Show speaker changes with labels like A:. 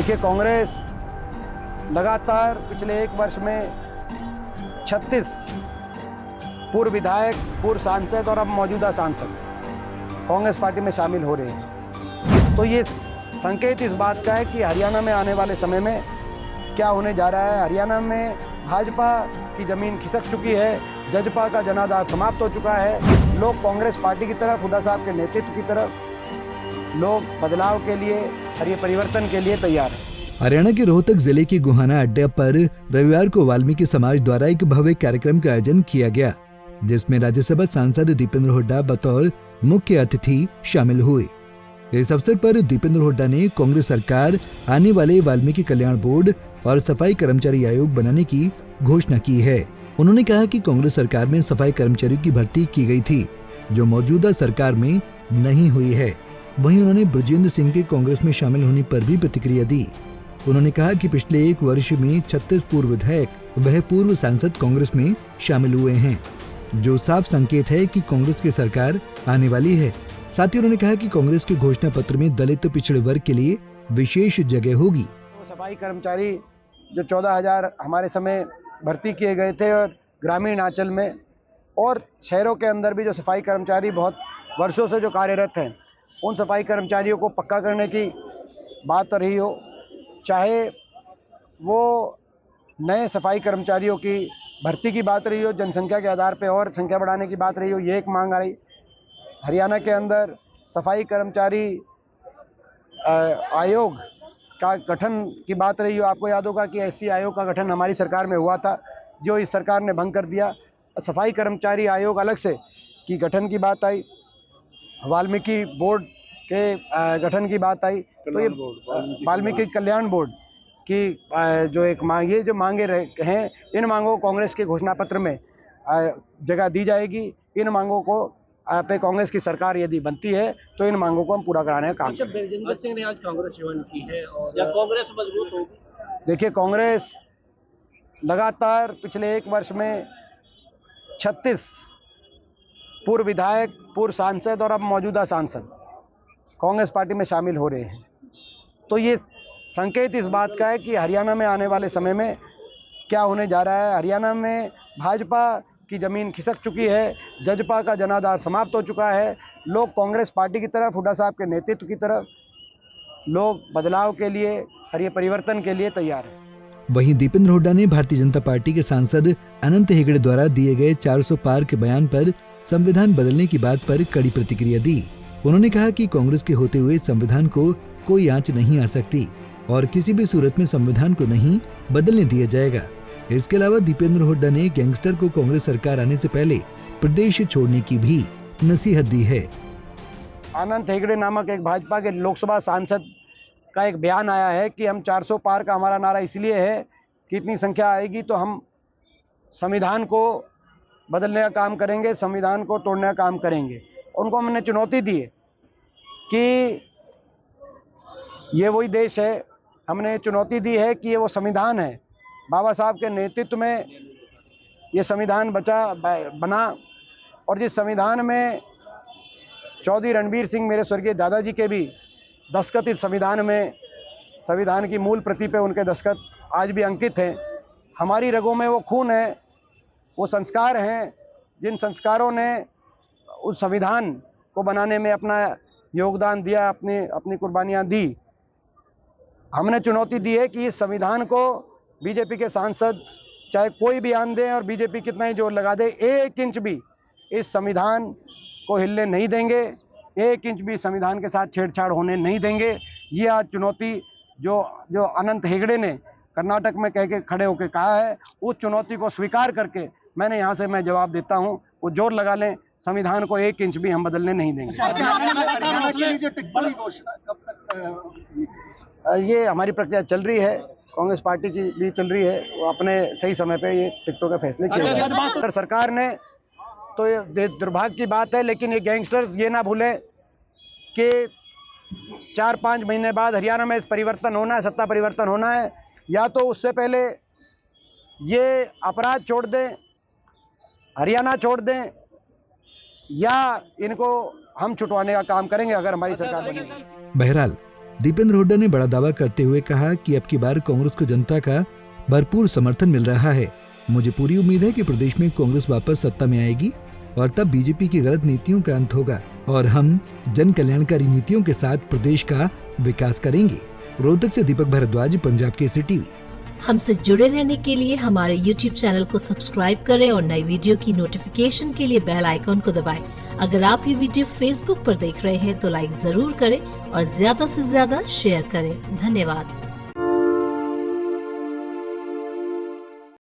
A: देखिए, कांग्रेस लगातार पिछले एक वर्ष में 36 पूर्व विधायक, पूर्व सांसद और अब मौजूदा सांसद कांग्रेस पार्टी में शामिल हो रहे हैं। तो ये संकेत इस बात का है कि हरियाणा में आने वाले समय में क्या होने जा रहा है। हरियाणा में भाजपा की जमीन खिसक चुकी है, जजपा का जनाधार समाप्त हो चुका है। लोग कांग्रेस पार्टी की तरफ, हुड्डा साहब के नेतृत्व की तरफ, लोग बदलाव के लिए और ये परिवर्तन के लिए तैयार है।
B: हरियाणा के रोहतक जिले के गोहाना अड्डे पर रविवार को वाल्मीकि समाज द्वारा एक भव्य कार्यक्रम का आयोजन किया गया, जिसमें राज्यसभा सांसद दीपेंद्र हुड्डा बतौर मुख्य अतिथि शामिल हुए। इस अवसर पर दीपेंद्र हुड्डा ने कांग्रेस सरकार आने वाले वाल्मीकि कल्याण बोर्ड और सफाई कर्मचारी आयोग बनाने की घोषणा की है। उन्होंने कहा कि कांग्रेस सरकार में सफाई कर्मचारियों की भर्ती की गई थी, जो मौजूदा सरकार में नहीं हुई है। वहीं उन्होंने बृजेंद्र सिंह के कांग्रेस में शामिल होने पर भी प्रतिक्रिया दी। उन्होंने कहा कि पिछले एक वर्ष में 36 पूर्व विधायक वह पूर्व सांसद कांग्रेस में शामिल हुए हैं, जो साफ संकेत है कि कांग्रेस की सरकार आने वाली है। साथ ही उन्होंने कहा कि कांग्रेस के घोषणा पत्र में दलित पिछड़े वर्ग के लिए विशेष जगह होगी।
A: सफाई कर्मचारी जो 14,000 हमारे समय भर्ती किए गए थे, और ग्रामीण अंचल में और शहरों के अंदर भी जो सफाई कर्मचारी बहुत वर्षों से जो कार्यरत हैं, उन सफाई कर्मचारियों को पक्का करने की बात रही हो, चाहे वो नए सफाई कर्मचारियों की भर्ती की बात रही हो, जनसंख्या के आधार पर और संख्या बढ़ाने की बात रही हो, ये एक मांग आ रही। हरियाणा के अंदर सफाई कर्मचारी आयोग का गठन की बात रही हो। आपको याद होगा कि ऐसी आयोग का गठन हमारी सरकार में हुआ था, जो इस सरकार ने भंग कर दिया। सफाई कर्मचारी आयोग अलग से की गठन की बात आई, वाल्मीकि बोर्ड के गठन की बात आई। तो ये वाल्मीकि कल्याण बोर्ड की जो एक मांग, ये जो मांगे हैं, इन मांगों को कांग्रेस के घोषणा पत्र में जगह दी जाएगी। इन मांगों को पे कांग्रेस की सरकार यदि बनती है तो इन मांगों को हम पूरा कराने का काम करेंगे।
C: बृजेंद्र सिंह ने आज कांग्रेस ज्वाइन की है और या कांग्रेस मजबूत होगी?
A: देखिए, कांग्रेस लगातार पिछले एक वर्ष में 36 पूर्व विधायक, पूर्व सांसद और अब मौजूदा सांसद कांग्रेस पार्टी में शामिल हो रहे हैं। तो ये संकेत इस बात का है कि हरियाणा में आने वाले समय में क्या होने जा रहा है। हरियाणा में भाजपा की जमीन खिसक चुकी है, जजपा का जनाधार समाप्त हो चुका है। लोग कांग्रेस पार्टी की तरफ, हुड्डा साहब के नेतृत्व की तरफ, लोग बदलाव के लिए और ये परिवर्तन के लिए तैयार है।
B: वहीं दीपेंद्र हुड्डा ने भारतीय जनता पार्टी के सांसद अनंत हेगड़े द्वारा दिए गए 400 पार के बयान पर संविधान बदलने की बात पर कड़ी प्रतिक्रिया दी। उन्होंने कहा कि कांग्रेस के होते हुए संविधान को कोई आंच नहीं आ सकती और किसी भी सूरत में संविधान को नहीं बदलने दिया जाएगा। इसके अलावा दीपेंद्र हुड्डा ने गैंगस्टर को कांग्रेस सरकार आने से पहले प्रदेश छोड़ने की भी नसीहत दी है।
A: अनंत हेगड़े नामक एक भाजपा के लोकसभा सांसद का एक बयान आया है कि हम 400 पार का हमारा नारा इसलिए है कि इतनी संख्या आएगी तो हम संविधान को बदलने का काम करेंगे, संविधान को तोड़ने का काम करेंगे। उनको हमने चुनौती दी है कि ये वही देश है। हमने चुनौती दी है कि ये वो संविधान है, बाबा साहब के नेतृत्व में ये संविधान बना, और जिस संविधान में चौधरी रणबीर सिंह, मेरे स्वर्गीय दादाजी के भी दस्तखत इस संविधान में, संविधान की मूल प्रति पे उनके दस्तखत आज भी अंकित हैं। हमारी रगों में वो खून है, वो संस्कार हैं, जिन संस्कारों ने उस संविधान को बनाने में अपना योगदान दिया, अपनी कुर्बानियाँ दी। हमने चुनौती दी है कि इस संविधान को बीजेपी के सांसद चाहे कोई भी आन दें और बीजेपी कितना ही जोर लगा दे, 1 इंच भी इस संविधान को हिलने नहीं देंगे, 1 इंच भी संविधान के साथ छेड़छाड़ होने नहीं देंगे। ये आज चुनौती जो अनंत हेगड़े ने कर्नाटक में कह के खड़े होकर कहा है, उस चुनौती को स्वीकार करके मैंने यहाँ से मैं जवाब देता हूँ, वो जोर लगा लें, संविधान को 1 इंच भी हम बदलने नहीं देंगे। ये हमारी प्रक्रिया चल रही है, कांग्रेस पार्टी की भी चल रही है, वो अपने सही समय पे ये टिकटों के फैसले किए जाएंगे। सरकार ने तो ये दुर्भाग्य की बात है, लेकिन ये गैंगस्टर्स ये ना भूलें कि 4-5 महीने बाद हरियाणा में परिवर्तन होना है, सत्ता परिवर्तन होना है। या तो उससे पहले ये अपराध छोड़ दें, हरियाणा छोड़ दें, या इनको हम छुटवाने का काम करेंगे अगर हमारी सरकार बनेगी।
B: बहरहाल दीपेंद्र हुड्डा ने बड़ा दावा करते हुए कहा कि अब की बार कांग्रेस को जनता का भरपूर समर्थन मिल रहा है। मुझे पूरी उम्मीद है कि प्रदेश में कांग्रेस वापस सत्ता में आएगी और तब बीजेपी की गलत नीतियों का अंत होगा और हम जन कल्याणकारी नीतियों के साथ प्रदेश का विकास करेंगे। रोहतक से दीपक भारद्वाज, पंजाब केसरी टीवी।
D: हमसे जुड़े रहने के लिए हमारे YouTube चैनल को सब्सक्राइब करें और नई वीडियो की नोटिफिकेशन के लिए बेल आइकॉन को दबाएं। अगर आप ये वीडियो Facebook पर देख रहे हैं तो लाइक जरूर करें और ज्यादा से ज्यादा शेयर करें। धन्यवाद।